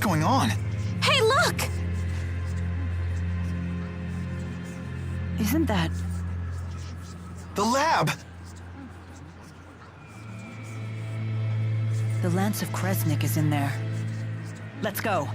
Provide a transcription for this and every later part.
going on? Hey, look! Isn't that... The lab! The Lance of Kresnik is in there. Let's go.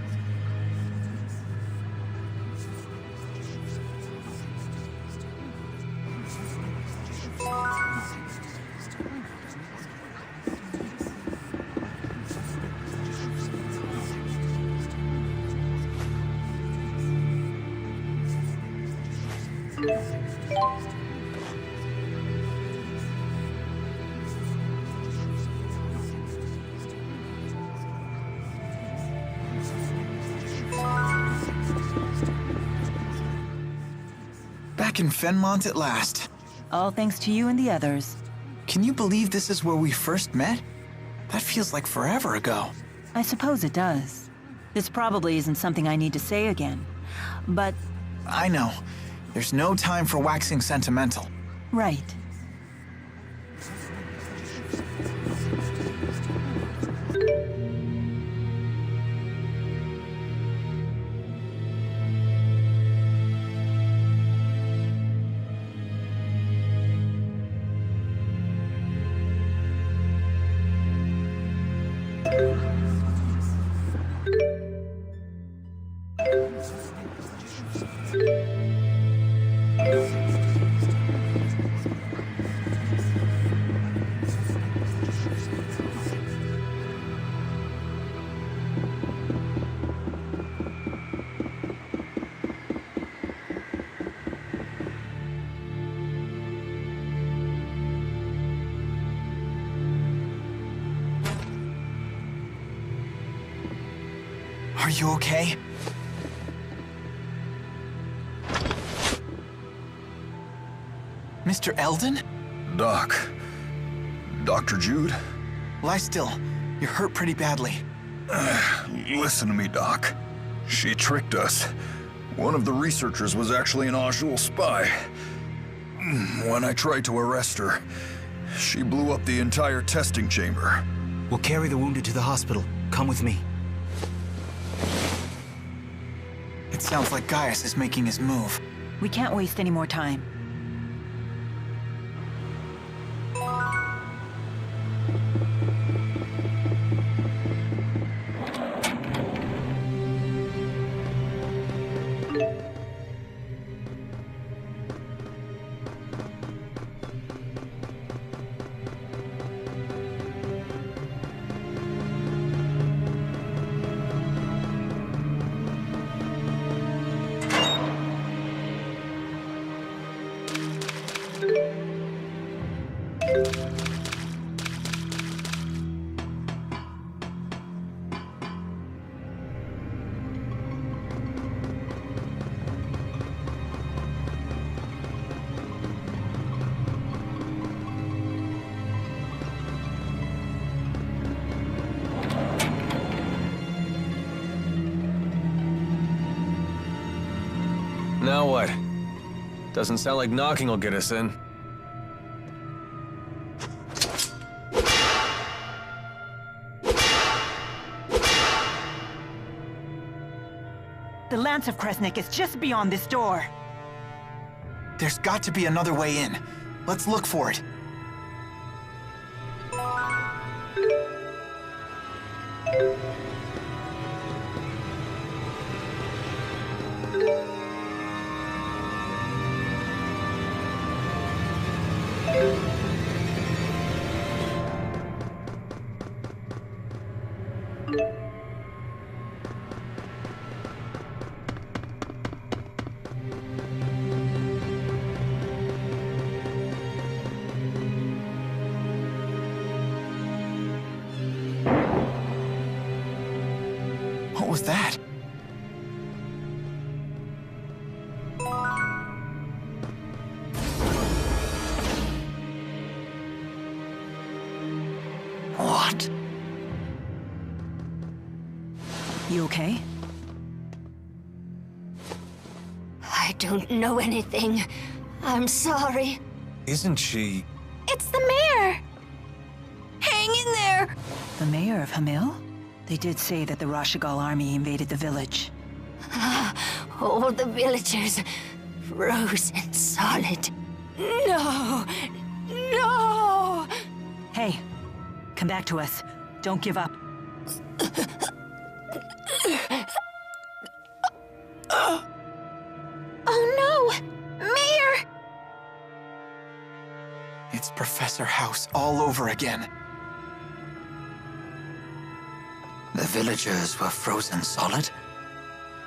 Back in Fenmont at last. All thanks to you and the others. Can you believe this is where we first met? That feels like forever ago. I suppose it does. This probably isn't something I need to say again, but... I know. There's no time for waxing sentimental. Right. Are you okay? Mr. Eldon? Doc. Dr. Jude? Lie still. You're hurt pretty badly. Listen to me, Doc. She tricked us. One of the researchers was actually an Ajul spy. When I tried to arrest her, she blew up the entire testing chamber. We'll carry the wounded to the hospital. Come with me. It sounds like Gaius is making his move. We can't waste any more time. Now what? Doesn't sound like knocking will get us in. The Lance of Kresnik is just beyond this door. There's got to be another way in. Let's look for it. What was that? What? You okay? I don't know anything. I'm sorry. Isn't she... It's the mayor! Hang in there! The mayor of Hamil? They did say that the Rashigal army invaded the village. All the villagers frozen solid. No! No! Hey, come back to us. Don't give up. Oh no! Mayor! It's Professor House all over again. The villagers were frozen solid?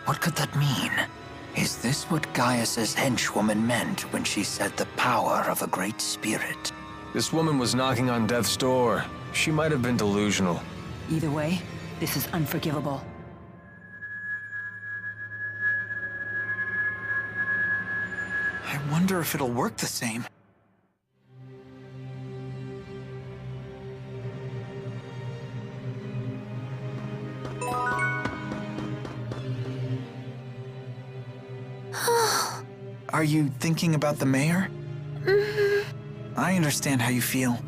What could that mean? Is this what Gaius's henchwoman meant when she said the power of a great spirit? This woman was knocking on death's door. She might have been delusional. Either way, this is unforgivable. I wonder if it'll work the same. Are you thinking about the mayor? I understand how you feel.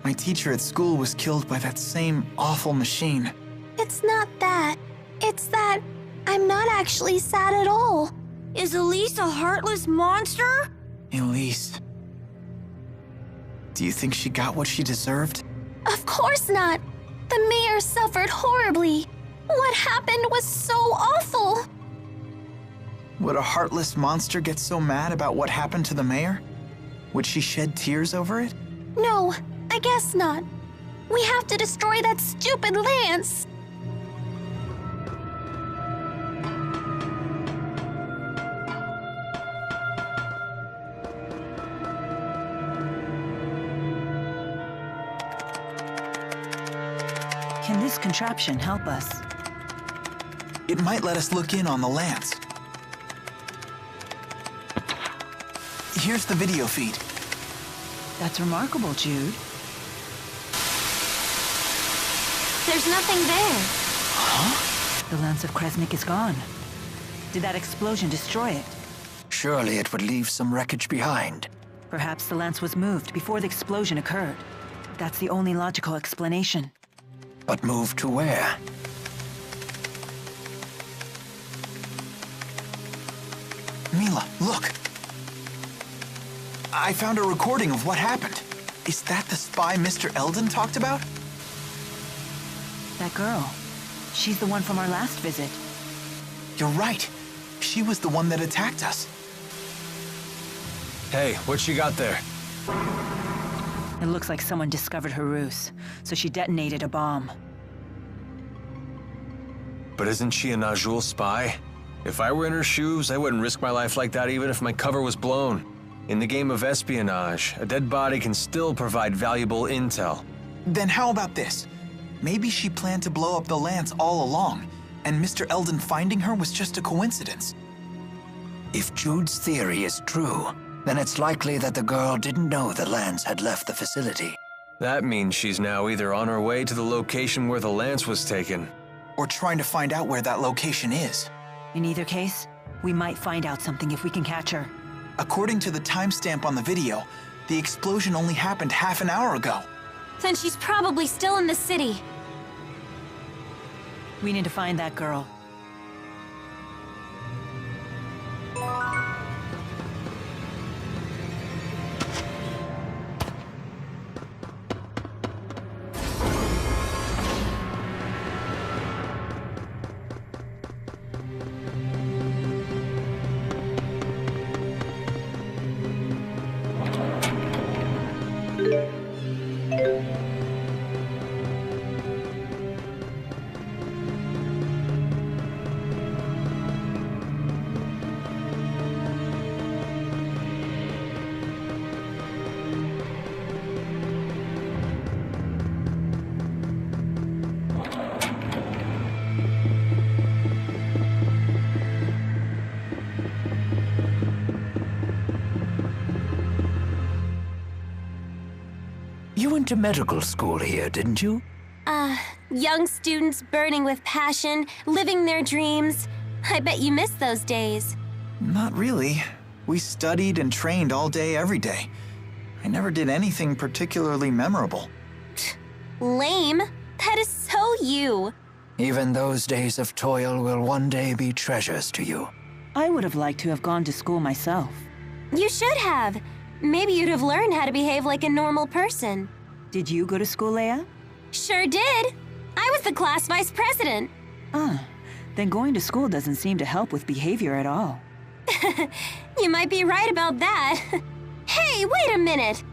My teacher at school was killed by that same awful machine. It's not that. It's that I'm not actually sad at all. Is Elise a heartless monster? Elise. Do you think she got what she deserved? Of course not. The mayor suffered horribly. What happened was so awful. Would a heartless monster get so mad about what happened to the mayor? Would she shed tears over it? No, I guess not. We have to destroy that stupid lance. Can this contraption help us? It might let us look in on the lance. Here's the video feed. That's remarkable, Jude. There's nothing there. The lance of Kresnik is gone. Did that explosion destroy it? Surely it would leave some wreckage behind. Perhaps the lance was moved before the explosion occurred. That's the only logical explanation. But moved to where? Mila, look! I found a recording of what happened. Is that the spy Mr. Eldon talked about? That girl. She's the one from our last visit. You're right. She was the one that attacked us. Hey, what she got there? It looks like someone discovered her ruse, so she detonated a bomb. But isn't she a Najul spy? If I were in her shoes, I wouldn't risk my life like that even if my cover was blown. In the game of espionage, a dead body can still provide valuable intel. Then how about this? Maybe she planned to blow up the lance all along, and Mr. Eldon finding her was just a coincidence. If Jude's theory is true, then it's likely that the girl didn't know the lance had left the facility. That means she's now either on her way to the location where the lance was taken, Or trying to find out where that location is. In either case, we might find out something if we can catch her. According to the timestamp on the video, the explosion only happened half an hour ago. Then she's probably still in the city. We need to find that girl. You went to medical school here, didn't you? Young students burning with passion, living their dreams. I bet you miss those days. Not really. We studied and trained all day, every day. I never did anything particularly memorable. Lame. That is so you. Even those days of toil will one day be treasures to you. I would have liked to have gone to school myself. You should have. Maybe you'd have learned how to behave like a normal person. Did you go to school, Leia? Sure did. I was the class vice president. Then going to school doesn't seem to help with behavior at all. You might be right about that. Hey, wait a minute.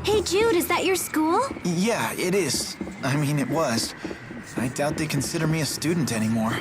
Hey, Jude, is that your school? Yeah, it is. I mean, it was. I doubt they consider me a student anymore.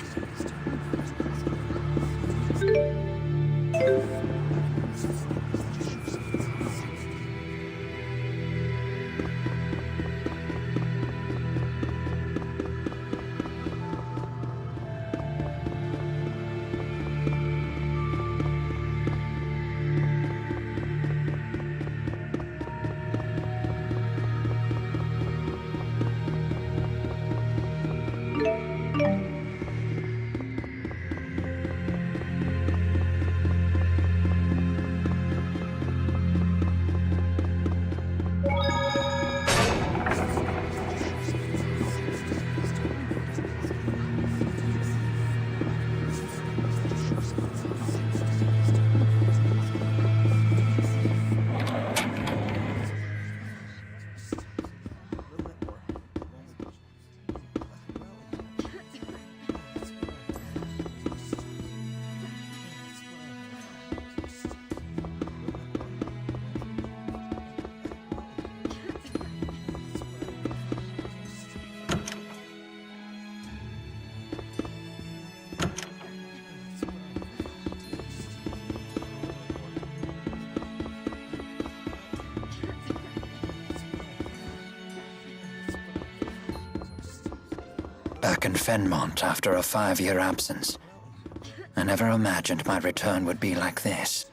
Back in Fenmont after a 5-year absence. I never imagined my return would be like this.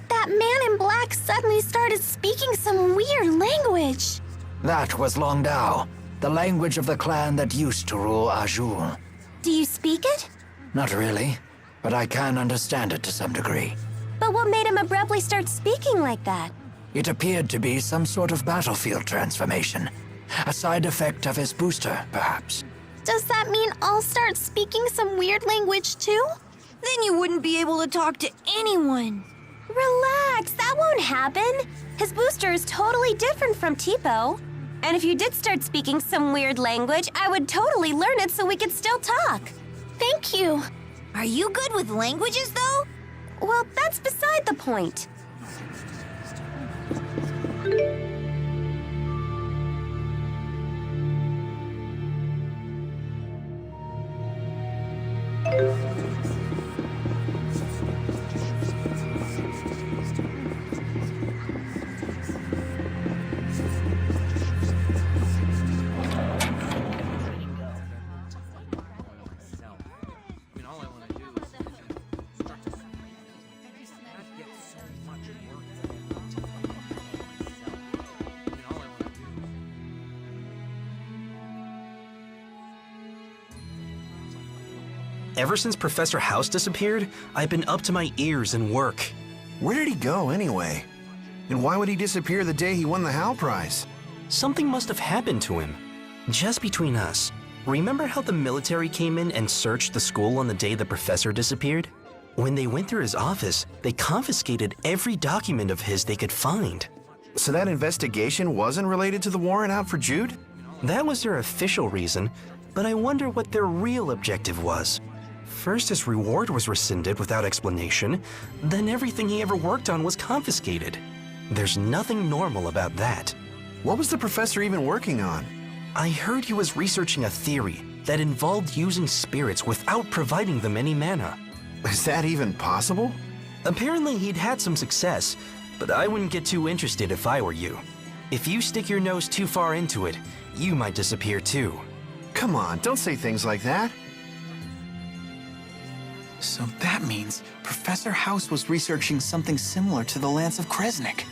That man in black suddenly started speaking some weird language. That was Longdao, the language of the clan that used to rule Azul. Do you speak it? Not really, but I can understand it to some degree. But what made him abruptly start speaking like that? It appeared to be some sort of battlefield transformation. A side effect of his booster, perhaps. Does that mean I'll start speaking some weird language too? Then you wouldn't be able to talk to anyone. Relax, that won't happen. His booster is totally different from Tipo. And if you did start speaking some weird language, I would totally learn it so we could still talk. Thank you. Are you good with languages, though? Well, that's beside the point. Ever since Professor House disappeared, I've been up to my ears in work. Where did he go anyway? And why would he disappear the day he won the Hal Prize? Something must have happened to him. Just between us, remember how the military came in and searched the school on the day the professor disappeared? When they went through his office, they confiscated every document of his they could find. So that investigation wasn't related to the warrant out for Jude? That was their official reason, but I wonder what their real objective was. First, his reward was rescinded without explanation, then everything he ever worked on was confiscated. There's nothing normal about that. What was the professor even working on? I heard he was researching a theory that involved using spirits without providing them any mana. Is that even possible? Apparently he'd had some success, but I wouldn't get too interested if I were you. If you stick your nose too far into it, you might disappear too. Come on, don't say things like that. So that means Professor House was researching something similar to the Lance of Kresnik.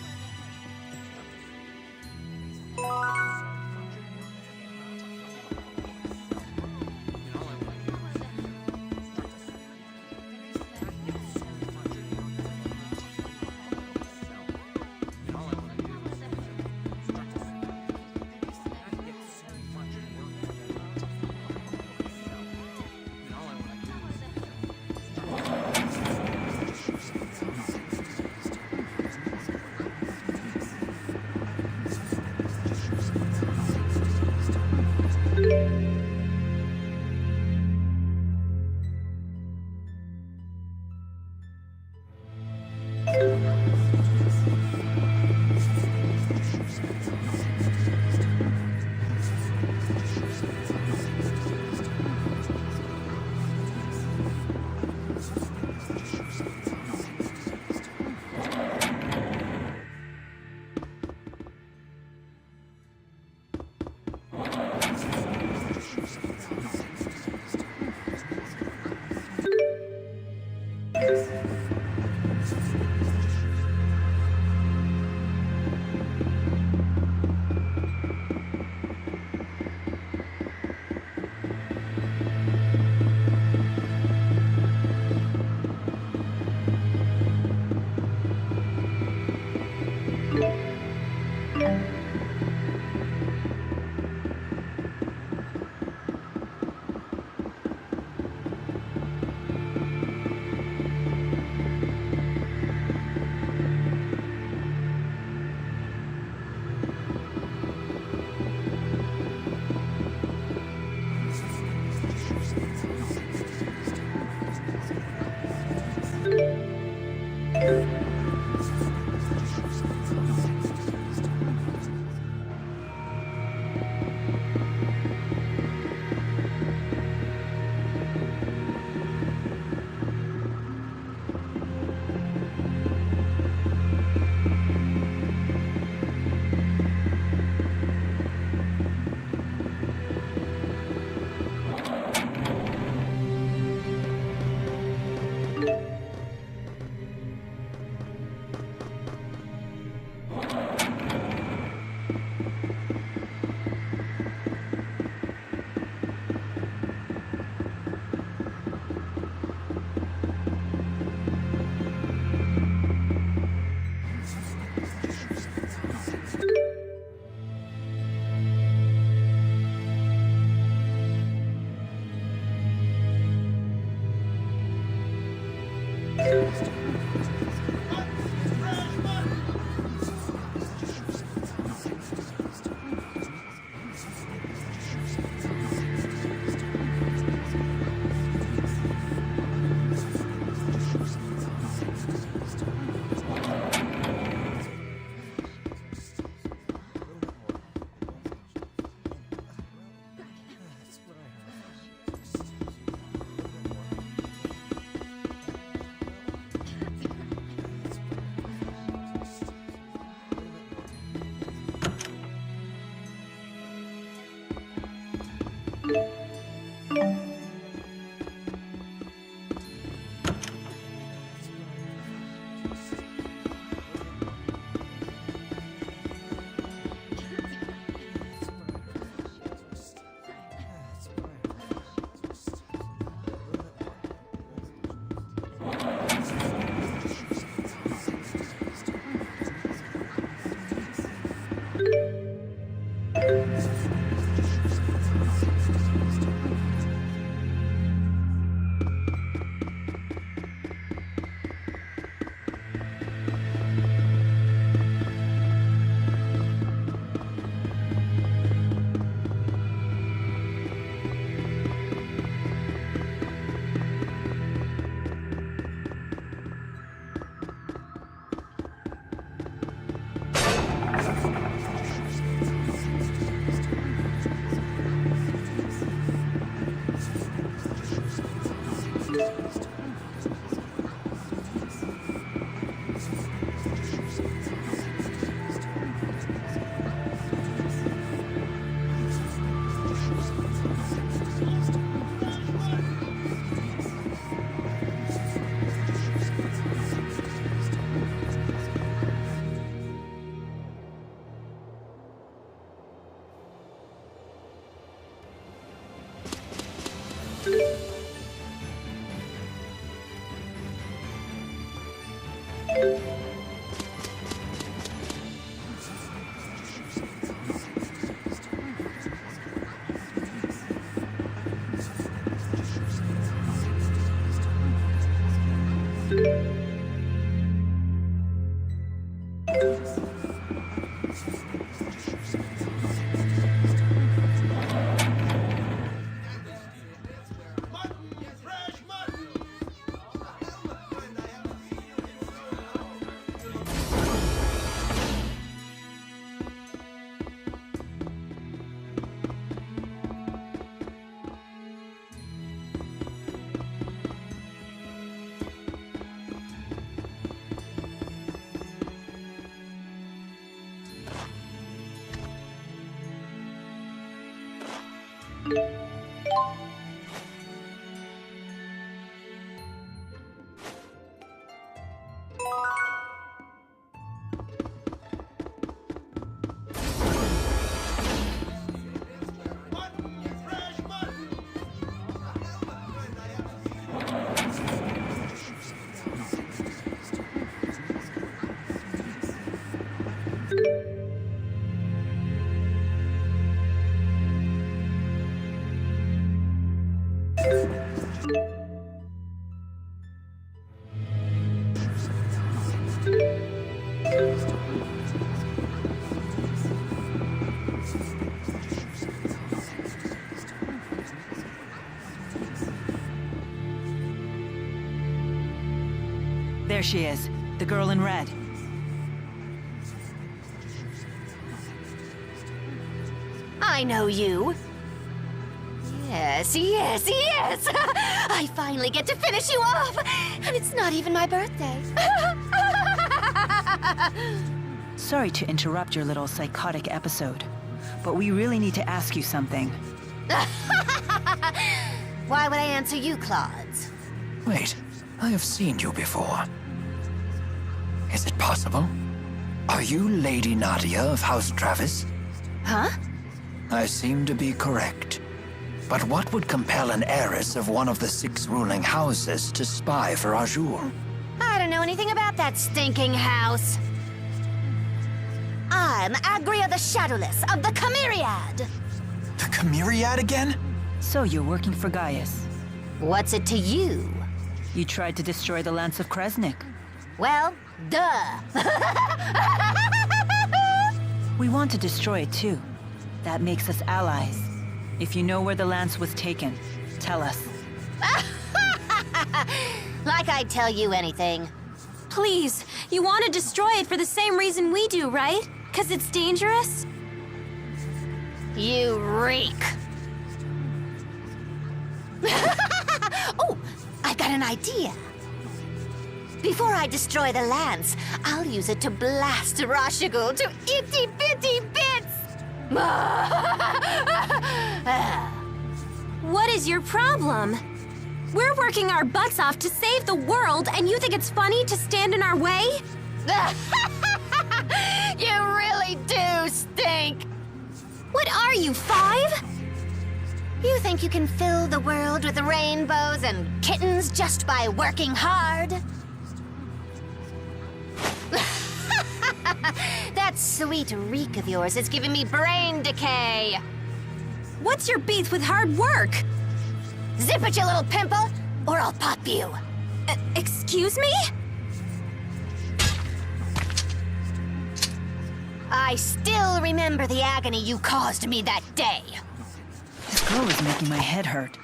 There she is, the girl in red. I know you. Yes, yes, yes! I finally get to finish you off! And it's not even my birthday. Sorry to interrupt your little psychotic episode, but we really need to ask you something. Why would I answer you, Claudes? Wait, I have seen you before. Is it possible? Are you Lady Nadia of House Travis? Huh? I seem to be correct. But what would compel an heiress of one of the 6 ruling houses to spy for Azure? I don't know anything about that stinking house. I'm Agria the Shadowless of the Chimeriad. The Chimeriad again? So you're working for Gaius. What's it to you? You tried to destroy the Lance of Kresnik. Well, duh. We want to destroy it too. That makes us allies. If you know where the Lance was taken, tell us. Like I'd tell you anything. Please, you want to destroy it for the same reason we do, right? 'Cause it's dangerous? You reek. Oh, I've got an idea. Before I destroy the Lance, I'll use it to blast Rashigul to itty-bitty bits! What is your problem? We're working our butts off to save the world, and you think it's funny to stand in our way? You really do stink! What are you, 5? You think you can fill the world with rainbows and kittens just by working hard? That sweet reek of yours is giving me brain decay. What's your beef with hard work? Zip it, you little pimple, or I'll pop you. Excuse me? I still remember the agony you caused me that day. This girl is making my head hurt.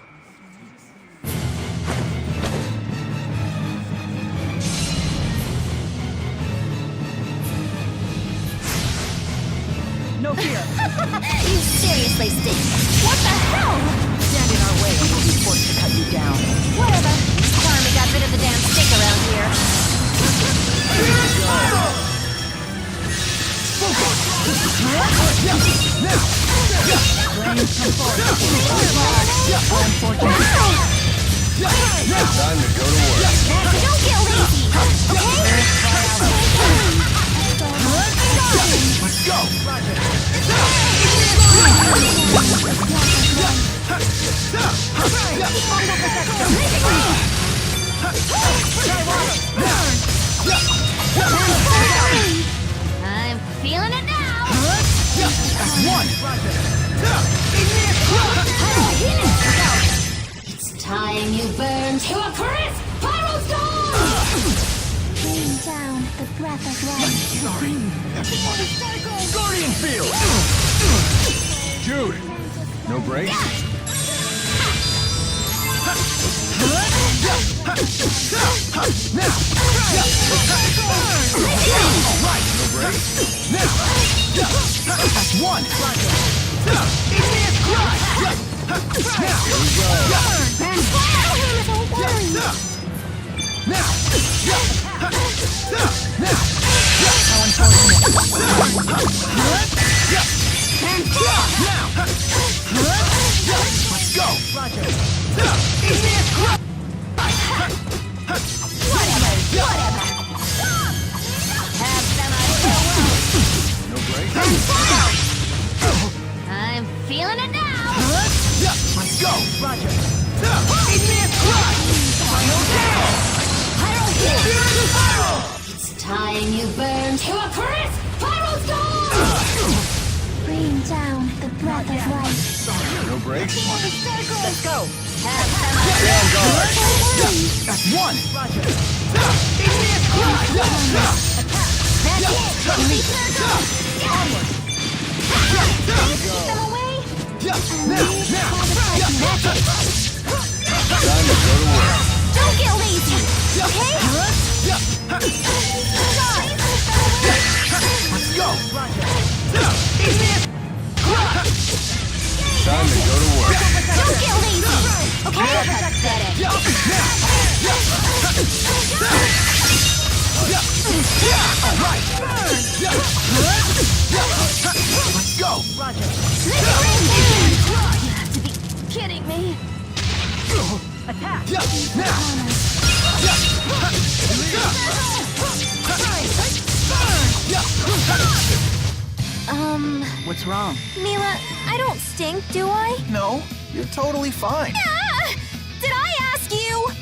No fear! You seriously stink. What the hell? Stand in our way and we'll be forced to cut you down. Whatever. Finally got rid of the damn stink around here. Flames come forward. Unfortunate. Time to go to work. Don't get lazy, okay? Let's go! I'm feeling it now! That's one! It's time you burn to a crisp pyro storm! Rain down the breath of life. Sorry. Guardian Field! Jude, no brakes? Alright! No brakes? That's one! Let's go! No brakes? I'm feeling it now! Let's go! It's time you burn to a crisp pyro storm! Rain down the breath of life. No brakes? Let's go. Stand guard! That's one! Time to go to work. Don't get lazy, okay? Let's go! Time to go to work. Don't get lazy, okay? Let's go! You have to be kidding me. Attack. What's wrong? Mila, I don't stink, do I? No, you're totally fine. Ah! Did I ask you?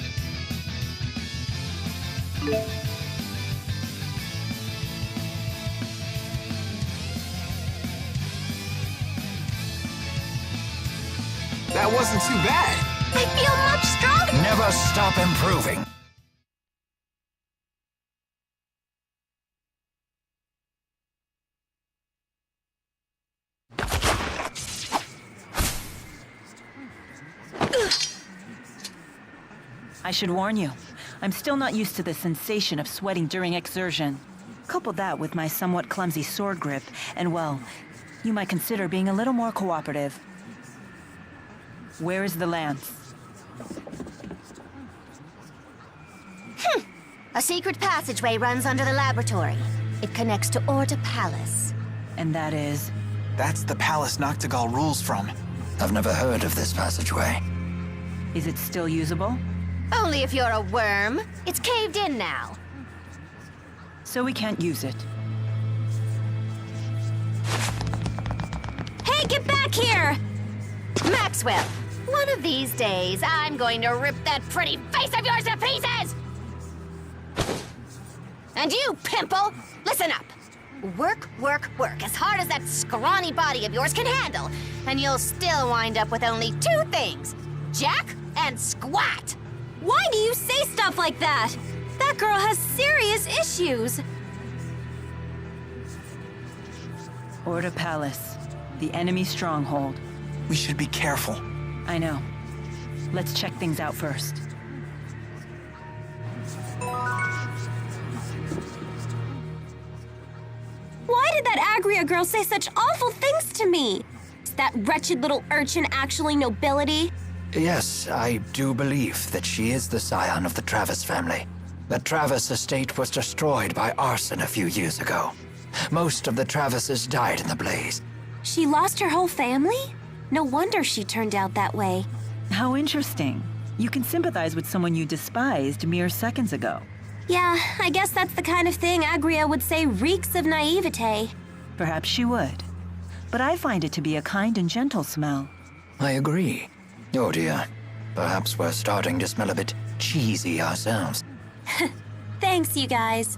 That wasn't too bad. I feel much stronger. Never stop improving. I should warn you. I'm still not used to the sensation of sweating during exertion. Couple that with my somewhat clumsy sword grip, and well, you might consider being a little more cooperative. Where is the lance? A secret passageway runs under the laboratory. It connects to Orta Palace. And that is... That's the palace Noctigal rules from. I've never heard of this passageway. Is it still usable? Only if you're a worm. It's caved in now. So we can't use it. Hey, get back here! Maxwell, one of these days, I'm going to rip that pretty face of yours to pieces! And you, Pimple, listen up. Work, work, work as hard as that scrawny body of yours can handle, and you'll still wind up with only two things, Jack and Squat. Why do you say stuff like that? That girl has serious issues. Orta Palace, the enemy stronghold. We should be careful. I know. Let's check things out first. Why did that Agria girl say such awful things to me? Is that wretched little urchin actually nobility? Yes, I do believe that she is the scion of the Travis family. The Travis estate was destroyed by arson a few years ago. Most of the Travises died in the blaze. She lost her whole family? No wonder she turned out that way. How interesting. You can sympathize with someone you despised mere seconds ago. Yeah, I guess that's the kind of thing Agria would say reeks of naivete. Perhaps she would. But I find it to be a kind and gentle smell. I agree. Oh dear. Perhaps we're starting to smell a bit cheesy ourselves. Thanks, you guys.